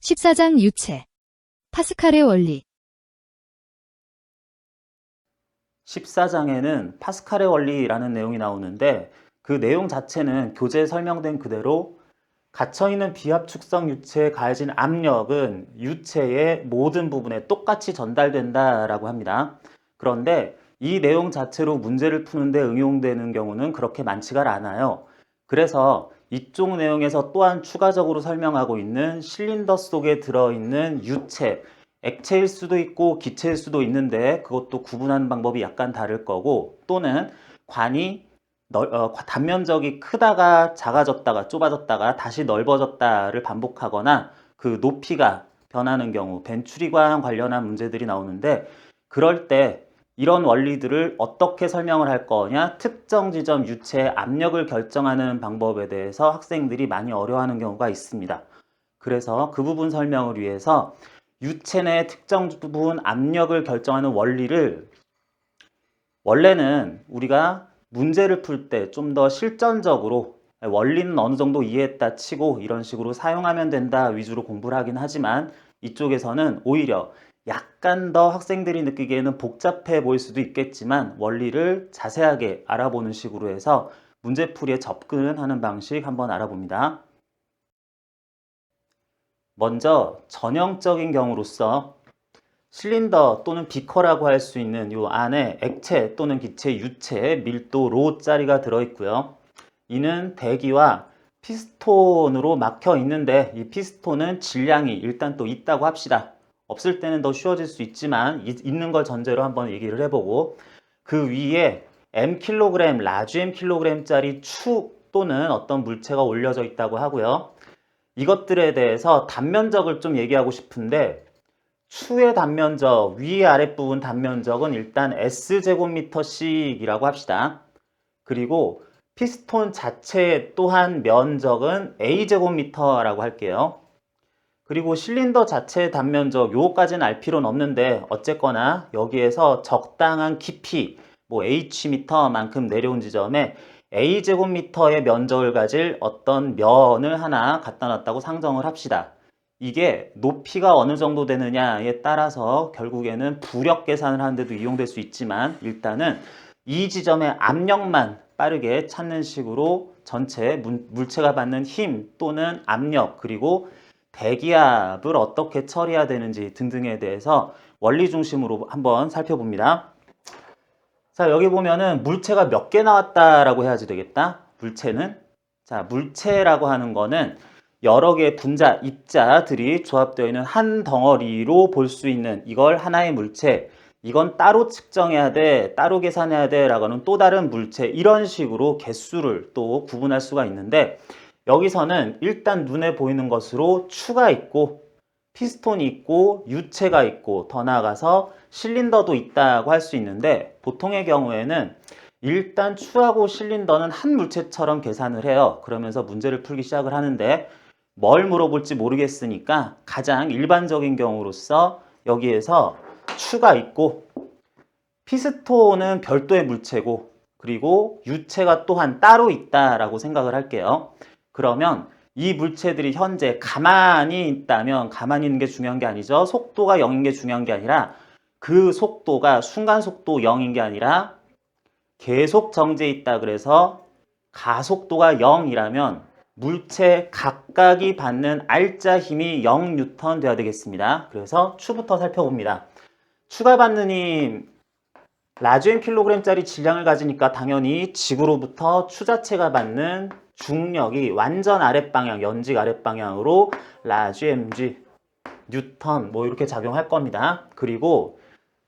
14장 유체. 파스칼의 원리. 14장에는 파스칼의 원리라는 내용이 나오는데 그 내용 자체는 교재에 설명된 그대로 갇혀있는 비합축성 유체에 가해진 압력은 유체의 모든 부분에 똑같이 전달된다라고 합니다. 그런데 이 내용 자체로 문제를 푸는데 응용되는 경우는 그렇게 많지가 않아요. 그래서 이쪽 내용에서 또한 추가적으로 설명하고 있는 실린더 속에 들어있는 유체, 액체일 수도 있고 기체일 수도 있는데 그것도 구분하는 방법이 약간 다를 거고, 또는 관이 단면적이 크다가 작아졌다가 좁아졌다가 다시 넓어졌다를 반복하거나 그 높이가 변하는 경우, 벤추리관 관련한 문제들이 나오는데, 그럴 때 이런 원리들을 어떻게 설명을 할 거냐, 특정 지점 유체의 압력을 결정하는 방법에 대해서 학생들이 많이 어려워하는 경우가 있습니다. 그래서 그 부분 설명을 위해서 유체 내 특정 부분 압력을 결정하는 원리를 원래는 우리가 문제를 풀 때 좀 더 실전적으로 원리는 어느 정도 이해했다 치고 이런 식으로 사용하면 된다 위주로 공부를 하긴 하지만, 이쪽에서는 오히려 약간 더 학생들이 느끼기에는 복잡해 보일 수도 있겠지만 원리를 자세하게 알아보는 식으로 해서 문제풀이에 접근하는 방식 한번 알아봅니다. 먼저 전형적인 경우로서 실린더 또는 비커라고 할 수 있는 이 안에 액체 또는 기체 유체 밀도 ρ짜리가 들어있고요. 이는 대기와 피스톤으로 막혀 있는데 이 피스톤은 질량이 일단 또 있다고 합시다. 없을 때는 더 쉬워질 수 있지만 있는 걸 전제로 한번 얘기를 해보고, 그 위에 mkg, 라지 mkg짜리 축 또는 어떤 물체가 올려져 있다고 하고요. 이것들에 대해서 단면적을 좀 얘기하고 싶은데, 추의 단면적, 위 아랫부분 단면적은 일단 S제곱미터씩이라고 합시다. 그리고 피스톤 자체 또한 면적은 A제곱미터라고 할게요. 그리고 실린더 자체의 단면적, 요거까지는 알 필요는 없는데 어쨌거나 여기에서 적당한 깊이, 뭐 H미터만큼 내려온 지점에 A제곱미터의 면적을 가질 어떤 면을 하나 갖다 놨다고 상정을 합시다. 이게 높이가 어느 정도 되느냐에 따라서 결국에는 부력 계산을 하는데도 이용될 수 있지만, 일단은 이 지점의 압력만 빠르게 찾는 식으로 전체 물체가 받는 힘 또는 압력, 그리고 대기압을 어떻게 처리해야 되는지 등등에 대해서 원리 중심으로 한번 살펴봅니다. 자, 여기 보면은 물체가 몇 개 나왔다라고 해야지 되겠다. 물체라고 하는 거는 여러 개의 분자, 입자들이 조합되어 있는 한 덩어리로 볼 수 있는 이걸 하나의 물체, 이건 따로 측정해야 돼, 따로 계산해야 돼 라고 하는 또 다른 물체, 이런 식으로 개수를 또 구분할 수가 있는데, 여기서는 일단 눈에 보이는 것으로 추가 있고 피스톤이 있고 유체가 있고 더 나아가서 실린더도 있다고 할 수 있는데, 보통의 경우에는 일단 추하고 실린더는 한 물체처럼 계산을 해요. 그러면서 문제를 풀기 시작을 하는데, 뭘 물어볼지 모르겠으니까 가장 일반적인 경우로서 여기에서 추가 있고 피스톤은 별도의 물체고 그리고 유체가 또한 따로 있다라고 생각을 할게요. 그러면 이 물체들이 현재 가만히 있다면, 가만히 있는 게 중요한 게 아니죠. 속도가 0인 게 중요한 게 아니라, 그 속도가 순간 속도 0인 게 아니라 계속 정지해 있다 그래서 가속도가 0이라면 물체 각각이 받는 알짜 힘이 0N 돼야 되겠습니다. 그래서 추부터 살펴봅니다. 추가 받는 힘, 라지 mkg짜리 질량을 가지니까 당연히 지구로부터 추 자체가 받는 중력이 완전 아랫방향, 연직 아랫방향으로 라지 mg 뉴턴 뭐 이렇게 작용할 겁니다. 그리고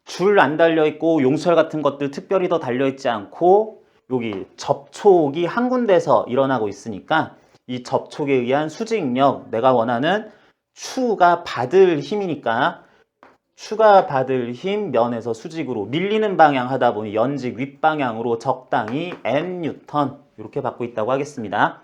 줄 안 달려있고 용철 같은 것들 특별히 더 달려있지 않고 여기 접촉이 한 군데서 일어나고 있으니까 이 접촉에 의한 수직력, 내가 원하는 추가 받을 힘이니까 추가 받을 힘 면에서 수직으로 밀리는 방향 하다 보니 연직 윗방향으로 적당히 N뉴턴 이렇게 받고 있다고 하겠습니다.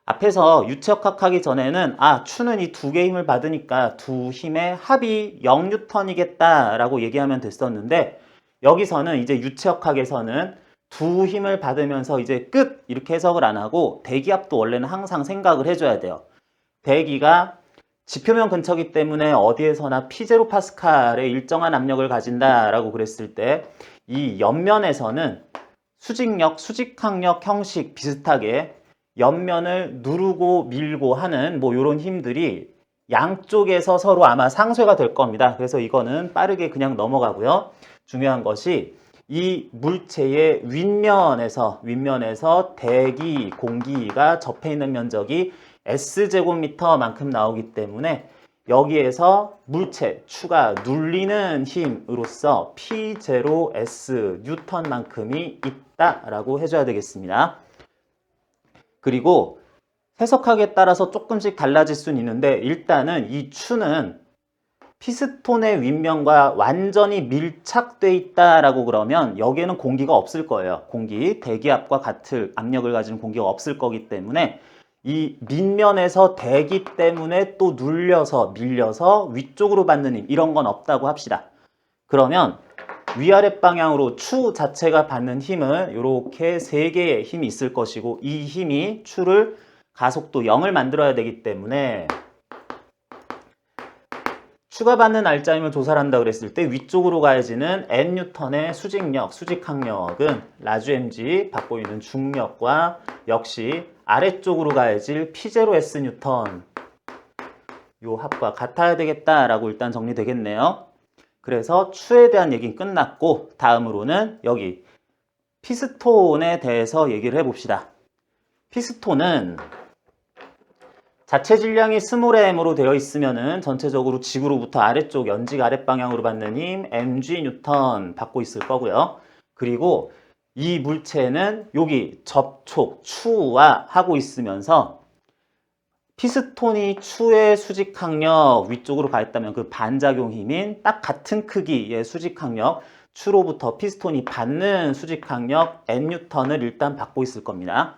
앞에서 유체역학하기 전에는 추는 이 두 개의 힘을 받으니까 두 힘의 합이 0N이겠다 라고 얘기하면 됐었는데, 여기서는 이제 유체역학에서는 두 힘을 받으면서 이제 끝 이렇게 해석을 안 하고 대기압도 원래는 항상 생각을 해줘야 돼요. 대기가 지표면 근처이기 때문에 어디에서나 P0파스칼의 일정한 압력을 가진다라고 그랬을 때 이 옆면에서는 수직력, 수직항력 형식 비슷하게 옆면을 누르고 밀고 하는 뭐 이런 힘들이 양쪽에서 서로 아마 상쇄가 될 겁니다. 그래서 이거는 빠르게 그냥 넘어가고요. 중요한 것이 이 물체의 윗면에서 대기, 공기가 접해 있는 면적이 S제곱미터만큼 나오기 때문에 여기에서 물체, 추가 눌리는 힘으로써 P0S 뉴턴만큼이 있다라고 해줘야 되겠습니다. 그리고 해석하기에 따라서 조금씩 달라질 수는 있는데 일단은 이 추는 피스톤의 윗면과 완전히 밀착돼 있다라고 그러면 여기에는 공기가 없을 거예요. 대기압과 같은 압력을 가진 공기가 없을 거기 때문에 이 밑면에서 대기 때문에 또 눌려서 밀려서 위쪽으로 받는 힘 이런 건 없다고 합시다. 그러면 위아래 방향으로 추 자체가 받는 힘은 이렇게 3개의 힘이 있을 것이고 이 힘이 추를 가속도 0을 만들어야 되기 때문에 추가 받는 알짜힘을 조사한다 그랬을 때 위쪽으로 가해지는 N뉴턴의 수직력, 수직항력은 라지 mg 받고 있는 중력과 역시 아래쪽으로 가해질 P0S 뉴턴 요 합과 같아야 되겠다라고 일단 정리되겠네요. 그래서 추에 대한 얘기는 끝났고 다음으로는 여기 피스톤에 대해서 얘기를 해봅시다. 피스톤은 자체 질량이 스몰 m으로 되어 있으면은 전체적으로 지구로부터 아래쪽 연직 아랫방향으로 받는 힘 mg 뉴턴 받고 있을 거고요. 그리고 이 물체는 여기 접촉, 추와 하고 있으면서 피스톤이 추의 수직항력 위쪽으로 가 있다면 그 반작용 힘인 딱 같은 크기의 수직항력 추로부터 피스톤이 받는 수직항력 N뉴턴을 일단 받고 있을 겁니다.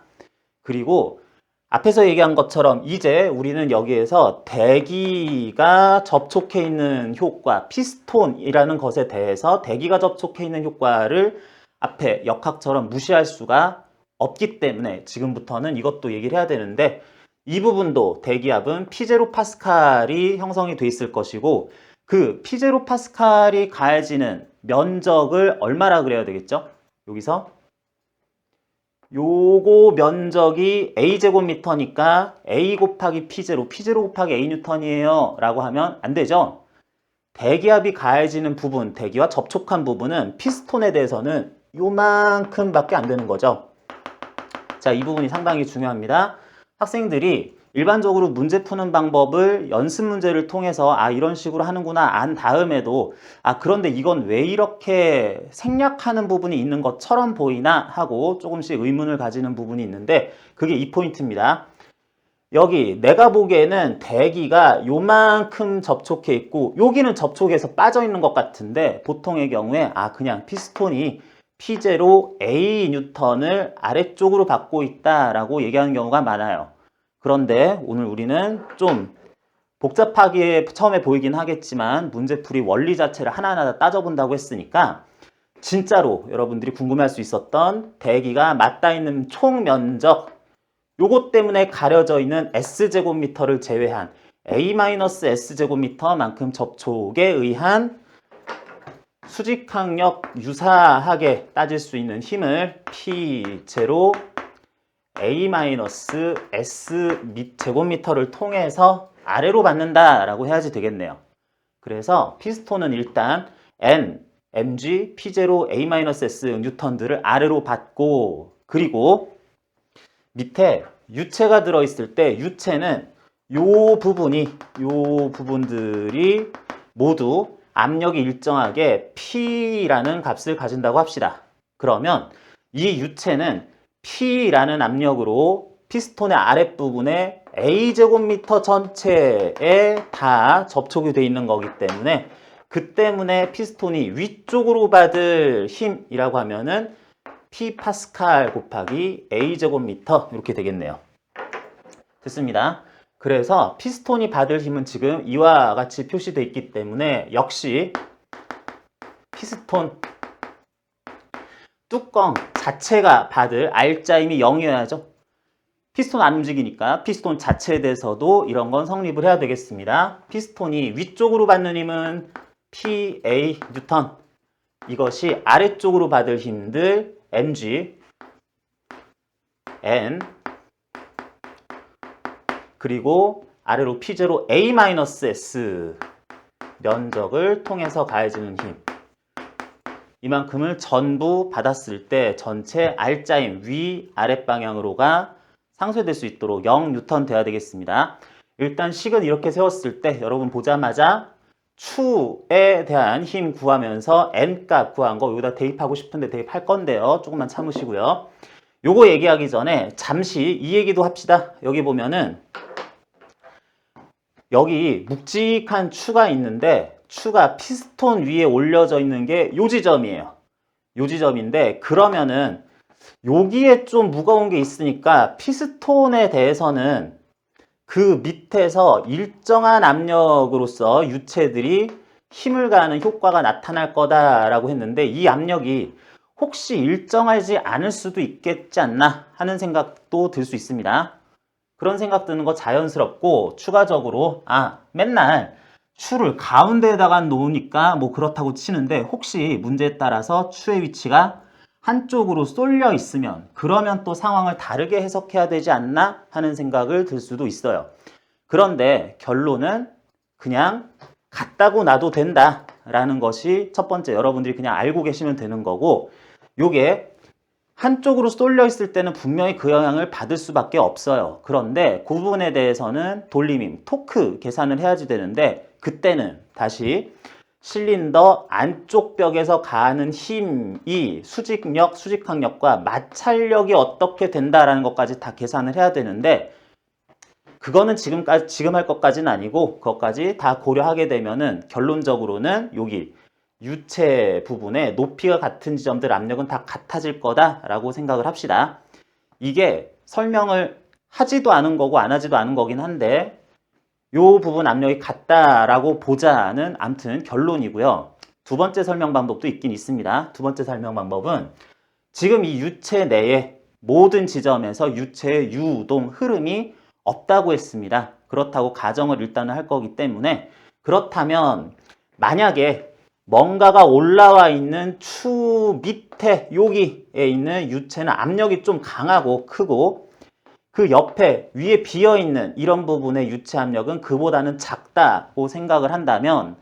그리고 앞에서 얘기한 것처럼 이제 우리는 여기에서 대기가 접촉해 있는 효과, 피스톤이라는 것에 대해서 대기가 접촉해 있는 효과를 앞에 역학처럼 무시할 수가 없기 때문에 지금부터는 이것도 얘기를 해야 되는데 이 부분도 대기압은 P0파스칼이 형성이 돼 있을 것이고 그 P0파스칼이 가해지는 면적을 얼마라 그래야 되겠죠? 여기서 요거 면적이 A제곱미터니까 A 곱하기 P0, P0 곱하기 A 뉴턴이에요 라고 하면 안 되죠. 대기압이 가해지는 부분, 대기와 접촉한 부분은 피스톤에 대해서는 요만큼 밖에 안 되는 거죠. 자, 이 부분이 상당히 중요합니다. 학생들이 일반적으로 문제 푸는 방법을 연습 문제를 통해서 이런 식으로 하는구나 안 다음에도 그런데 이건 왜 이렇게 생략하는 부분이 있는 것처럼 보이나 하고 조금씩 의문을 가지는 부분이 있는데 그게 이 포인트입니다. 여기 내가 보기에는 대기가 요만큼 접촉해 있고 여기는 접촉해서 빠져 있는 것 같은데 보통의 경우에 그냥 피스톤이 P0 A 뉴턴을 아래쪽으로 받고 있다라고 얘기하는 경우가 많아요. 그런데 오늘 우리는 좀 복잡하게 처음에 보이긴 하겠지만 문제풀이 원리 자체를 하나하나 따져본다고 했으니까 진짜로 여러분들이 궁금해할 수 있었던 대기가 맞닿아 있는 총 면적 요것 때문에 가려져 있는 S제곱미터를 제외한 A-S제곱미터만큼 접촉에 의한 수직항력 유사하게 따질 수 있는 힘을 P0 A-S 제곱미터를 통해서 아래로 받는다라고 해야지 되겠네요. 그래서 피스톤은 일단 N, mg, P0 A-S 뉴턴들을 아래로 받고 그리고 밑에 유체가 들어있을 때 유체는 요 부분들이 모두 압력이 일정하게 P라는 값을 가진다고 합시다. 그러면 이 유체는 P라는 압력으로 피스톤의 아랫부분에 A제곱미터 전체에 다 접촉이 되어 있는 거기 때문에 그 때문에 피스톤이 위쪽으로 받을 힘이라고 하면은 P 파스칼 곱하기 A제곱미터 이렇게 되겠네요. 됐습니다. 그래서 피스톤이 받을 힘은 지금 이와 같이 표시되어 있기 때문에 역시 피스톤 뚜껑 자체가 받을 알짜힘이 0이어야죠. 피스톤 안 움직이니까 피스톤 자체에 대해서도 이런 건 성립을 해야 되겠습니다. 피스톤이 위쪽으로 받는 힘은 PA 뉴턴, 이것이 아래쪽으로 받을 힘들 mg n, 그리고 아래로 P0 A-S 면적을 통해서 가해지는 힘, 이만큼을 전부 받았을 때 전체 R자임 위 아랫 방향으로가 상쇄될 수 있도록 0뉴턴 돼야 되겠습니다. 일단 식은 이렇게 세웠을 때 여러분 보자마자 추에 대한 힘 구하면서 n값 구한 거 여기다 대입하고 싶은데 대입할 건데요. 조금만 참으시고요. 요거 얘기하기 전에 잠시 이 얘기도 합시다. 여기 보면은 여기 묵직한 추가 있는데 추가 피스톤 위에 올려져 있는 게 요 지점이에요. 요 지점인데 그러면은 여기에 좀 무거운 게 있으니까 피스톤에 대해서는 그 밑에서 일정한 압력으로서 유체들이 힘을 가하는 효과가 나타날 거다라고 했는데 이 압력이 혹시 일정하지 않을 수도 있겠지 않나 하는 생각도 들 수 있습니다. 그런 생각 드는 거 자연스럽고 추가적으로 맨날 추를 가운데에다가 놓으니까 뭐 그렇다고 치는데 혹시 문제에 따라서 추의 위치가 한쪽으로 쏠려 있으면 그러면 또 상황을 다르게 해석해야 되지 않나 하는 생각을 들 수도 있어요. 그런데 결론은 그냥 같다고 놔도 된다라는 것이 첫 번째, 여러분들이 그냥 알고 계시면 되는 거고, 요게 한쪽으로 쏠려 있을 때는 분명히 그 영향을 받을 수밖에 없어요. 그런데 그 부분에 대해서는 돌림힘, 토크 계산을 해야지 되는데 그때는 다시 실린더 안쪽 벽에서 가하는 힘이 수직력, 수직항력과 마찰력이 어떻게 된다라는 것까지 다 계산을 해야 되는데 그거는 지금 할 것까지는 아니고 그것까지 다 고려하게 되면은 결론적으로는 여기 유체 부분에 높이가 같은 지점들 압력은 다 같아질 거다라고 생각을 합시다. 이게 설명을 하지도 않은 거고 안 하지도 않은 거긴 한데 요 부분 압력이 같다라고 보자는 암튼 결론이고요. 두 번째 설명 방법도 있긴 있습니다. 두 번째 설명 방법은 지금 이 유체 내에 모든 지점에서 유체의 유동 흐름이 없다고 했습니다. 그렇다고 가정을 일단은 할 거기 때문에 그렇다면 만약에 뭔가가 올라와 있는 추 밑에 여기에 있는 유체는 압력이 좀 강하고 크고 그 옆에 위에 비어있는 이런 부분의 유체 압력은 그보다는 작다고 생각을 한다면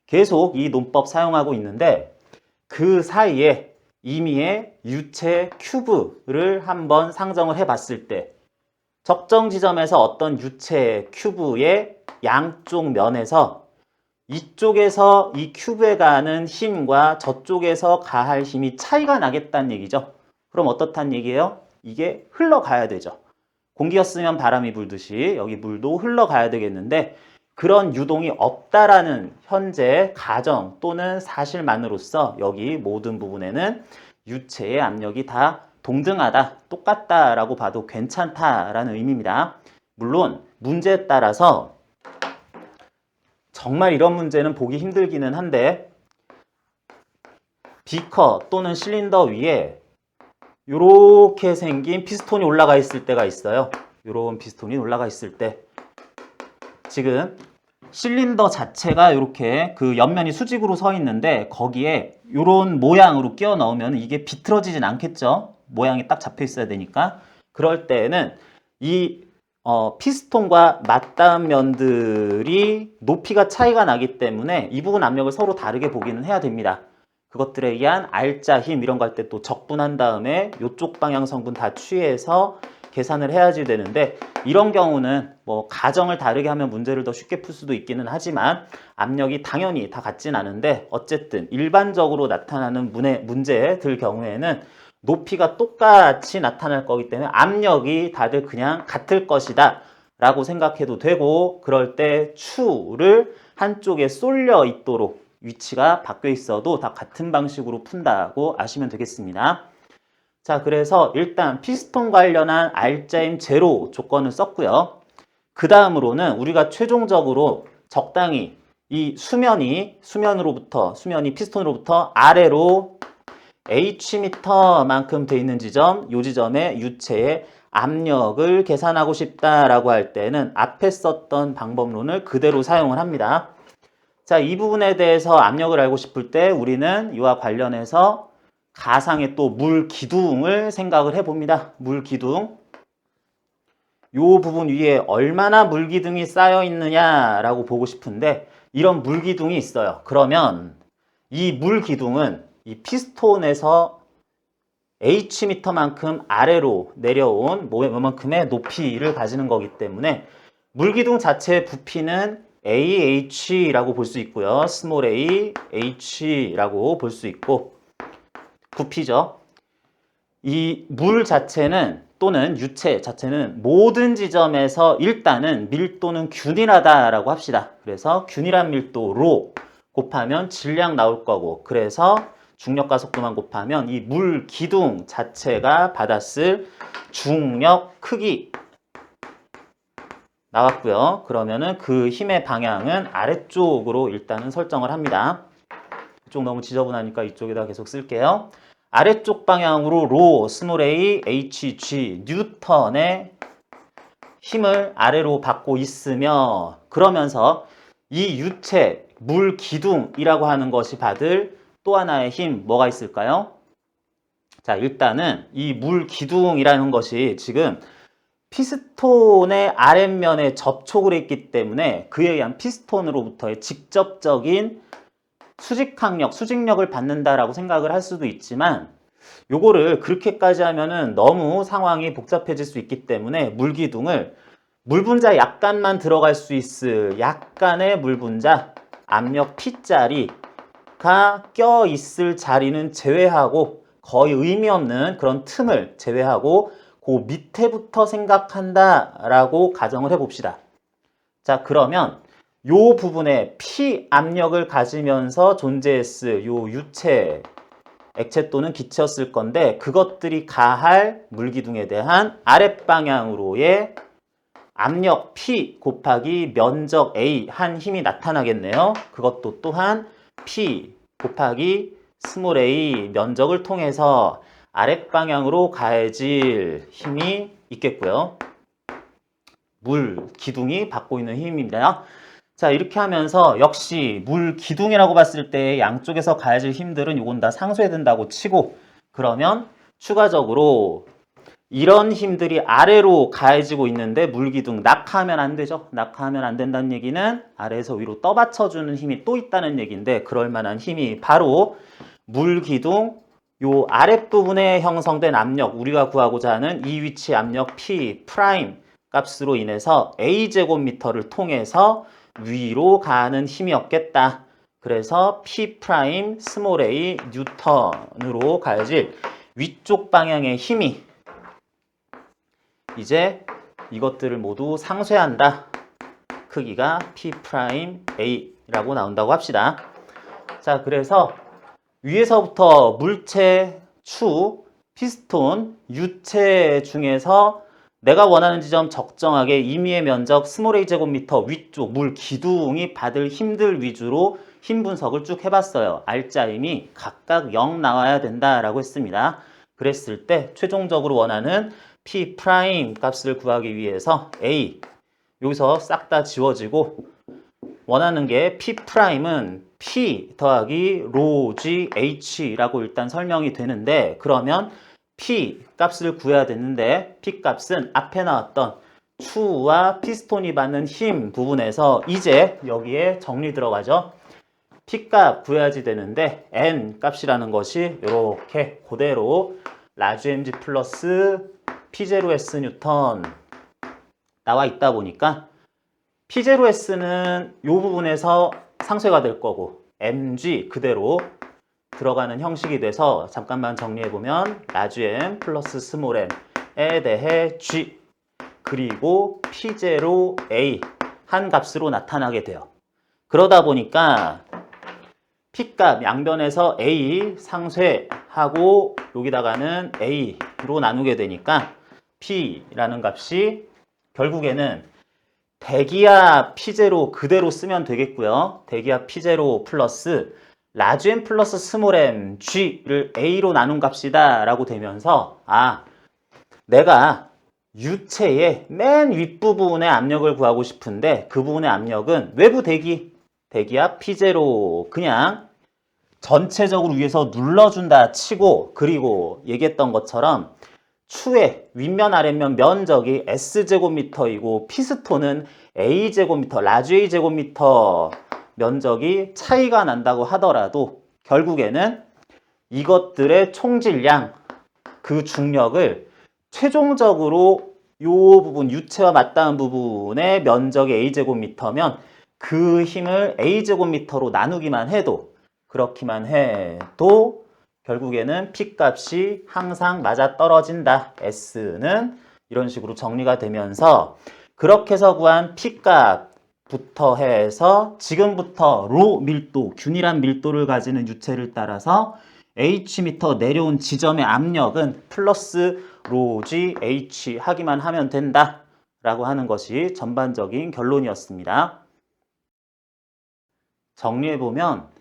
계속 이 논법 사용하고 있는데 그 사이에 임의의 유체 큐브를 한번 상정을 해봤을 때 적정 지점에서 어떤 유체 큐브의 양쪽 면에서 이쪽에서 이 큐브에 가는 힘과 저쪽에서 가할 힘이 차이가 나겠다는 얘기죠. 그럼 어떻다는 얘기예요? 이게 흘러가야 되죠. 공기였으면 바람이 불듯이 여기 물도 흘러가야 되겠는데 그런 유동이 없다라는 현재 가정 또는 사실만으로써 여기 모든 부분에는 유체의 압력이 다 동등하다, 똑같다라고 봐도 괜찮다라는 의미입니다. 물론 문제에 따라서 정말 이런 문제는 보기 힘들기는 한데 비커 또는 실린더 위에 이렇게 생긴 피스톤이 올라가 있을 때가 있어요. 이런 피스톤이 올라가 있을 때 지금 실린더 자체가 이렇게 그 옆면이 수직으로 서 있는데 거기에 이런 모양으로 끼워 넣으면 이게 비틀어지진 않겠죠. 모양이 딱 잡혀 있어야 되니까. 그럴 때에는 이 피스톤과 맞닿은 면들이 높이가 차이가 나기 때문에 이 부분 압력을 서로 다르게 보기는 해야 됩니다. 그것들에 의한 R자 힘 이런 거 할 때 또 적분한 다음에 이쪽 방향 성분 다 취해서 계산을 해야지 되는데 이런 경우는 뭐 가정을 다르게 하면 문제를 더 쉽게 풀 수도 있기는 하지만 압력이 당연히 다 같진 않은데 어쨌든 일반적으로 나타나는 문제들 경우에는 높이가 똑같이 나타날 거기 때문에 압력이 다들 그냥 같을 것이다 라고 생각해도 되고 그럴 때 추를 한쪽에 쏠려 있도록 위치가 바뀌어 있어도 다 같은 방식으로 푼다고 아시면 되겠습니다. 자, 그래서 일단 피스톤 관련한 R자임 제로 조건을 썼고요. 그 다음으로는 우리가 최종적으로 적당히 이 수면이 피스톤으로부터 아래로 Hm만큼 돼 있는 지점, 이 지점에 유체의 압력을 계산하고 싶다라고 할 때는 앞에 썼던 방법론을 그대로 사용을 합니다. 자, 이 부분에 대해서 압력을 알고 싶을 때 우리는 이와 관련해서 가상의 또 물 기둥을 생각을 해봅니다. 물 기둥. 요 부분 위에 얼마나 물 기둥이 쌓여 있느냐라고 보고 싶은데 이런 물 기둥이 있어요. 그러면 이 물 기둥은 이 피스톤에서 H미터만큼 아래로 내려온 뭐만큼의 높이를 가지는 거기 때문에 물기둥 자체의 부피는 AH라고 볼 수 있고요. 스몰 a, H라고 볼 수 있고 부피죠. 이 물 자체는 또는 유체 자체는 모든 지점에서 일단은 밀도는 균일하다라고 합시다. 그래서 균일한 밀도로 곱하면 질량 나올 거고 그래서 중력과 속도만 곱하면 이 물 기둥 자체가 받았을 중력 크기 나왔고요. 그러면은 그 힘의 방향은 아래쪽으로 일단은 설정을 합니다. 이쪽 너무 지저분하니까 이쪽에다 계속 쓸게요. 아래쪽 방향으로 로, 스몰 a, hg, 뉴턴의 힘을 아래로 받고 있으며 그러면서 이 유체, 물 기둥이라고 하는 것이 받을 또 하나의 힘, 뭐가 있을까요? 자, 일단은 이 물 기둥이라는 것이 지금 피스톤의 아랫면에 접촉을 했기 때문에 그에 의한 피스톤으로부터의 직접적인 수직항력, 수직력을 받는다라고 생각을 할 수도 있지만 요거를 그렇게까지 하면은 너무 상황이 복잡해질 수 있기 때문에 물기둥을 물분자 약간만 들어갈 수 있을 약간의 물분자 압력 P자리가 껴 있을 자리는 제외하고 거의 의미 없는 그런 틈을 제외하고 그 밑에부터 생각한다라고 가정을 해봅시다. 자, 그러면 요 부분에 P 압력을 가지면서 존재했을 요 유체, 액체 또는 기체였을 건데 그것들이 가할 물기둥에 대한 아랫방향으로의 압력 P 곱하기 면적 A 한 힘이 나타나겠네요. 그것도 또한 P 곱하기 스몰 a 면적을 통해서 아랫방향으로 가해질 힘이 있겠고요. 물 기둥이 받고 있는 힘입니다. 자, 이렇게 하면서 역시 물 기둥이라고 봤을 때 양쪽에서 가해질 힘들은 요건 다 상쇄해야 된다고 치고 그러면 추가적으로 이런 힘들이 아래로 가해지고 있는데 물기둥 낙하하면 안 되죠. 낙하하면 안 된다는 얘기는 아래에서 위로 떠받쳐주는 힘이 또 있다는 얘기인데 그럴 만한 힘이 바로 물기둥 요 아랫부분에 형성된 압력 우리가 구하고자 하는 이 위치 압력 P 프라임 값으로 인해서 A제곱미터를 통해서 위로 가는 힘이었겠다. 그래서 P 프라임 스몰 a 뉴턴으로 가해질 위쪽 방향의 힘이 이제 이것들을 모두 상쇄한다. 크기가 P 프라임 A라고 나온다고 합시다. 자, 그래서 위에서부터 물체, 추, 피스톤, 유체 중에서 내가 원하는 지점 적정하게 임의의 면적 스몰 a 제곱미터 위쪽 물 기둥이 받을 힘들 위주로 힘 분석을 쭉 해봤어요. 알짜임이 각각 0 나와야 된다라고 했습니다. 그랬을 때 최종적으로 원하는 P 프라임 값을 구하기 위해서 A 여기서 싹 다 지워지고 원하는 게 P 프라임은 P 더하기 로 G H라고 일단 설명이 되는데 그러면 P 값을 구해야 되는데 P 값은 앞에 나왔던 추와 피스톤이 받는 힘 부분에서 이제 여기에 정리 들어가죠. P 값 구해야지 되는데 N 값이라는 것이 이렇게 그대로 라지 mg 플러스 P0S 뉴턴 나와 있다 보니까 P0S는 이 부분에서 상쇄가 될 거고 mg 그대로 들어가는 형식이 돼서 잠깐만 정리해보면 라지 m 플러스 스몰 m에 대해 g 그리고 P0A 한 값으로 나타나게 돼요. 그러다 보니까 P값 양변에서 A 상쇄하고 여기다가는 A로 나누게 되니까 P라는 값이 결국에는 대기압 P0 그대로 쓰면 되겠고요. 대기압 P0 플러스 라지 m 플러스 스몰 m G를 A로 나눈 값이다 라고 되면서 내가 유체의 맨 윗부분의 압력을 구하고 싶은데 그 부분의 압력은 외부 대기압 P0 그냥 전체적으로 위에서 눌러준다 치고, 그리고 얘기했던 것처럼 추의 윗면 아랫면 면적이 S제곱미터이고 피스톤은 A제곱미터, 라지 A제곱미터 면적이 차이가 난다고 하더라도 결국에는 이것들의 총질량, 그 중력을 최종적으로 이 부분, 유체와 맞닿은 부분의 면적이 A제곱미터면 그 힘을 A제곱미터로 나누기만 해도, 그렇기만 해도 결국에는 P값이 항상 맞아떨어진다. S는 이런 식으로 정리가 되면서 그렇게 해서 구한 P값부터 해서 지금부터 로 밀도, 균일한 밀도를 가지는 유체를 따라서 H미터 내려온 지점의 압력은 플러스 로지 H 하기만 하면 된다 라고 하는 것이 전반적인 결론이었습니다. 정리해보면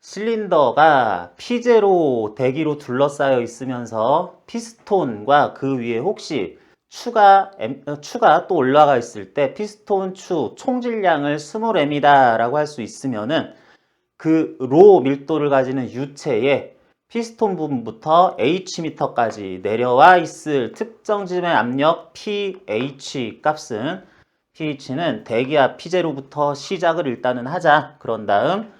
실린더가 P0 대기로 둘러싸여 있으면서 피스톤과 그 위에 혹시 추가 또 올라가 있을 때 피스톤 추 총질량을 20M이다 라고 할 수 있으면은 그 로 밀도를 가지는 유체의 피스톤 부분부터 H미터까지 내려와 있을 특정 지점의 압력 pH 값은, pH는 대기압 P0부터 시작을 일단은 하자. 그런 다음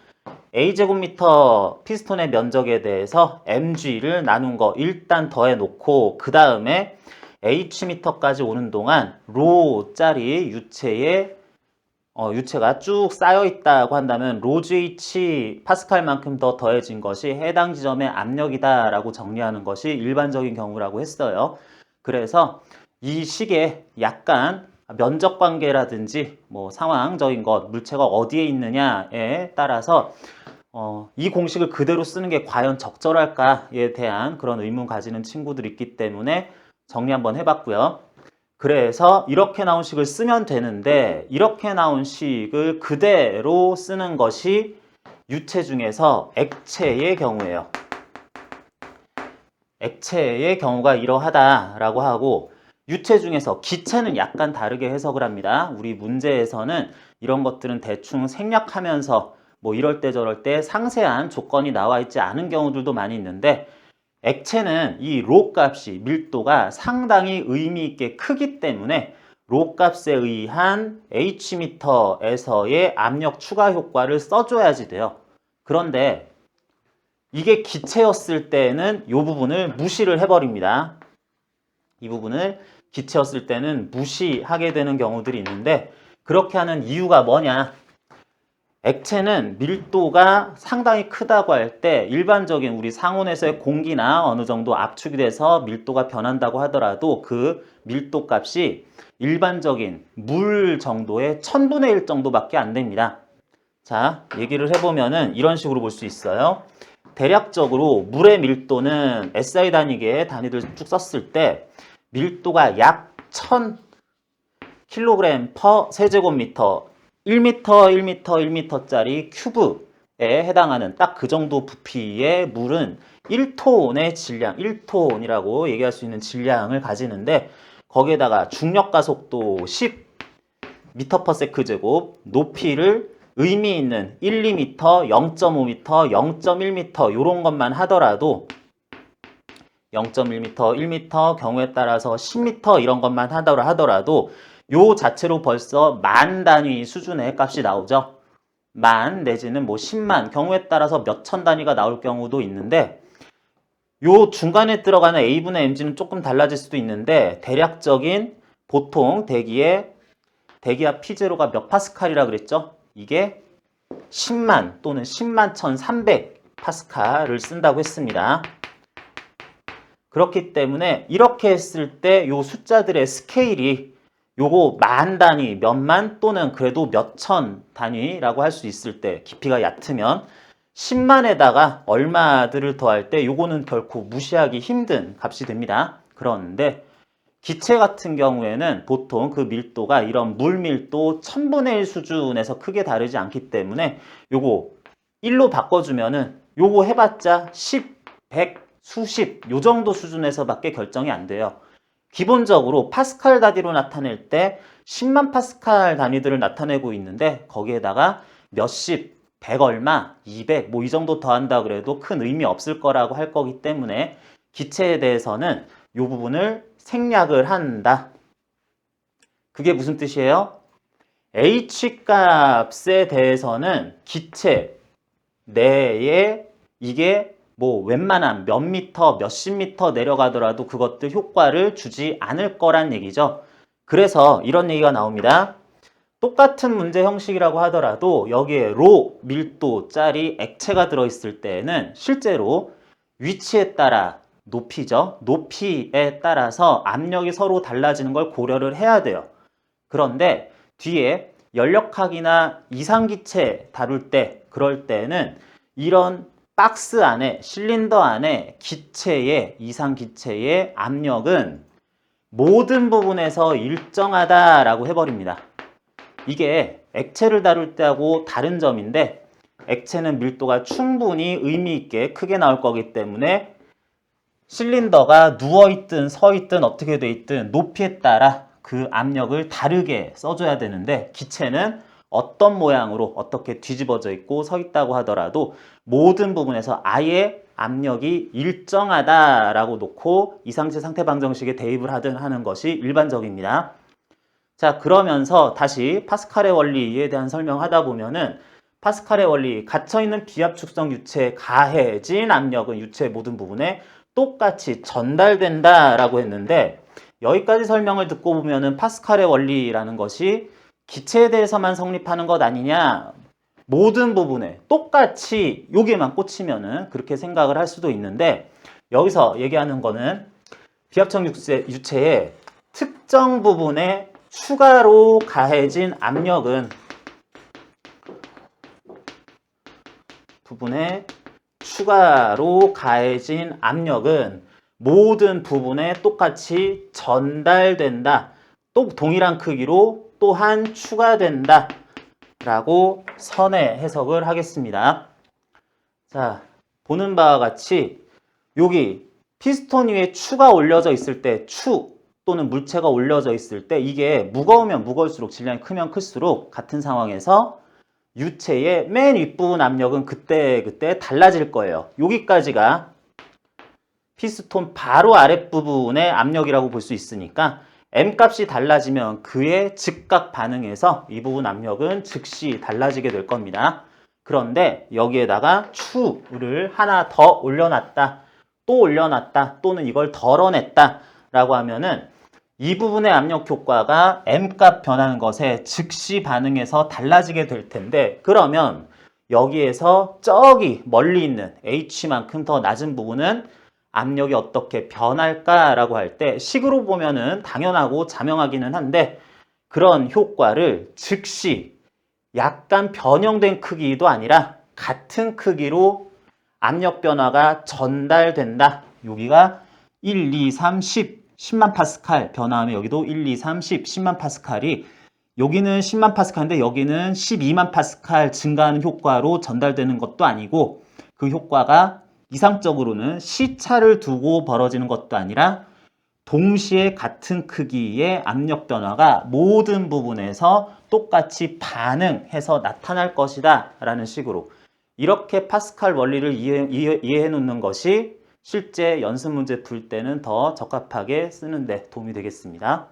A제곱미터 피스톤의 면적에 대해서 mg를 나눈 거 일단 더해 놓고, 그 다음에 H미터까지 오는 동안 로짜리 유체가 쭉 쌓여 있다고 한다면 로즈 H 파스칼만큼 더 더해진 것이 해당 지점의 압력이다 라고 정리하는 것이 일반적인 경우라고 했어요. 그래서 이 식에 약간 면적 관계라든지 뭐 상황적인 것, 물체가 어디에 있느냐에 따라서 이 공식을 그대로 쓰는 게 과연 적절할까에 대한 그런 의문 가지는 친구들이 있기 때문에 정리 한번 해봤고요. 그래서 이렇게 나온 식을 쓰면 되는데, 이렇게 나온 식을 그대로 쓰는 것이 유체 중에서 액체의 경우예요. 액체의 경우가 이러하다라고 하고, 유체 중에서 기체는 약간 다르게 해석을 합니다. 우리 문제에서는 이런 것들은 대충 생략하면서 뭐 이럴 때 저럴 때 상세한 조건이 나와 있지 않은 경우들도 많이 있는데, 액체는 이 로 값이, 밀도가 상당히 의미 있게 크기 때문에 로 값에 의한 H미터에서의 압력 추가 효과를 써줘야지 돼요. 그런데 이게 기체였을 때는 이 부분을 무시를 해버립니다. 이 부분을 기체였을 때는 무시하게 되는 경우들이 있는데, 그렇게 하는 이유가 뭐냐? 액체는 밀도가 상당히 크다고 할 때 일반적인 우리 상온에서의 공기나 어느 정도 압축이 돼서 밀도가 변한다고 하더라도 그 밀도 값이 일반적인 물 정도의 1000분의 1 정도밖에 안 됩니다. 자, 얘기를 해보면은 이런 식으로 볼 수 있어요. 대략적으로 물의 밀도는 SI 단위계의 단위들 쭉 썼을 때 밀도가 약 1000kg per 세제곱미터, 1m, 1m, 1m짜리 큐브에 해당하는 딱 그 정도 부피의 물은 1톤의 질량, 1톤이라고 얘기할 수 있는 질량을 가지는데, 거기에다가 중력 가속도 10m/s 제곱, 높이를 의미 있는 1, 2m, 0.5m, 0.1m 이런 것만 하더라도 0.1m, 1m 경우에 따라서 10m 이런 것만 하더라도 요 자체로 벌써 만 단위 수준의 값이 나오죠. 만 내지는 뭐 10만, 경우에 따라서 몇천 단위가 나올 경우도 있는데, 요 중간에 들어가는 A분의 mg는 조금 달라질 수도 있는데, 대략적인 보통 대기압 P0가 몇 파스칼이라 그랬죠? 이게 10만 또는 10만 1300 파스칼을 쓴다고 했습니다. 그렇기 때문에 이렇게 했을 때 요 숫자들의 스케일이 요거 만 단위, 몇만 또는 그래도 몇천 단위라고 할 수 있을 때, 깊이가 얕으면 10만에다가 얼마들을 더할 때 요거는 결코 무시하기 힘든 값이 됩니다. 그런데 기체 같은 경우에는 보통 그 밀도가 이런 물 밀도 1000분의 1 수준에서 크게 다르지 않기 때문에 요거 1로 바꿔주면은 요거 해봤자 10, 100, 수십 요 정도 수준에서밖에 결정이 안 돼요. 기본적으로 파스칼 단위로 나타낼 때 10만 파스칼 단위들을 나타내고 있는데 거기에다가 몇십, 100 얼마, 200 뭐 이 정도 더한다 그래도 큰 의미 없을 거라고 할 거기 때문에 기체에 대해서는 이 부분을 생략을 한다. 그게 무슨 뜻이에요? H 값에 대해서는 기체 내에 이게 뭐 웬만한 몇 미터, 몇십 미터 내려가더라도 그것들 효과를 주지 않을 거란 얘기죠. 그래서 이런 얘기가 나옵니다. 똑같은 문제 형식이라고 하더라도 여기에 로 밀도짜리 액체가 들어있을 때에는 실제로 위치에 따라 높이죠. 높이에 따라서 압력이 서로 달라지는 걸 고려를 해야 돼요. 그런데 뒤에 연력학이나 이상기체 다룰 때 그럴 때는 이런 박스 안에 실린더 안에 기체의 이상기체의 압력은 모든 부분에서 일정하다라고 해버립니다. 이게 액체를 다룰 때하고 다른 점인데 액체는 밀도가 충분히 의미 있게 크게 나올 거기 때문에 실린더가 누워있든 서있든 어떻게 돼 있든 높이에 따라 그 압력을 다르게 써줘야 되는데 기체는 어떤 모양으로 어떻게 뒤집어져 있고 서 있다고 하더라도 모든 부분에서 아예 압력이 일정하다라고 놓고 이상체 상태 방정식에 대입을 하든 하는 것이 일반적입니다. 자, 그러면서 다시 파스칼의 원리에 대한 설명하다 보면은 파스칼의 원리, 갇혀있는 비압축성 유체에 가해진 압력은 유체의 모든 부분에 똑같이 전달된다라고 했는데 여기까지 설명을 듣고 보면은 파스칼의 원리라는 것이 기체에 대해서만 성립하는 것 아니냐, 모든 부분에 똑같이 여기에만 꽂히면은 그렇게 생각을 할 수도 있는데 여기서 얘기하는 거는 비합청 유체의 특정 부분에 추가로 가해진 압력은 모든 부분에 똑같이 전달된다. 또 동일한 크기로 또한 추가된다. 라고 선의 해석을 하겠습니다. 자, 보는 바와 같이 여기 피스톤 위에 추가 올려져 있을 때 또는 물체가 올려져 있을 때 이게 무거우면 무거울수록 질량이 크면 클수록 같은 상황에서 유체의 맨 윗부분 압력은 그때 달라질 거예요. 여기까지가 피스톤 바로 아랫부분의 압력이라고 볼 수 있으니까 M값이 달라지면 그에 즉각 반응해서 이 부분 압력은 즉시 달라지게 될 겁니다. 그런데 여기에다가 추를 하나 더 올려놨다, 또 올려놨다, 또는 이걸 덜어냈다 라고 하면은 이 부분의 압력 효과가 M값 변하는 것에 즉시 반응해서 달라지게 될 텐데 그러면 여기에서 저기 멀리 있는 H만큼 더 낮은 부분은 압력이 어떻게 변할까라고 할 때 식으로 보면은 당연하고 자명하기는 한데 그런 효과를 즉시 약간 변형된 크기도 아니라 같은 크기로 압력 변화가 전달된다. 여기가 1, 2, 3, 10만 파스칼 변화하면 여기도 1, 2, 3, 10만 파스칼이 여기는 10만 파스칼인데 여기는 12만 파스칼 증가하는 효과로 전달되는 것도 아니고 그 효과가 이상적으로는 시차를 두고 벌어지는 것도 아니라 동시에 같은 크기의 압력 변화가 모든 부분에서 똑같이 반응해서 나타날 것이다 라는 식으로 이렇게 파스칼 원리를 이해해 놓는 것이 실제 연습 문제 풀 때는 더 적합하게 쓰는 데 도움이 되겠습니다.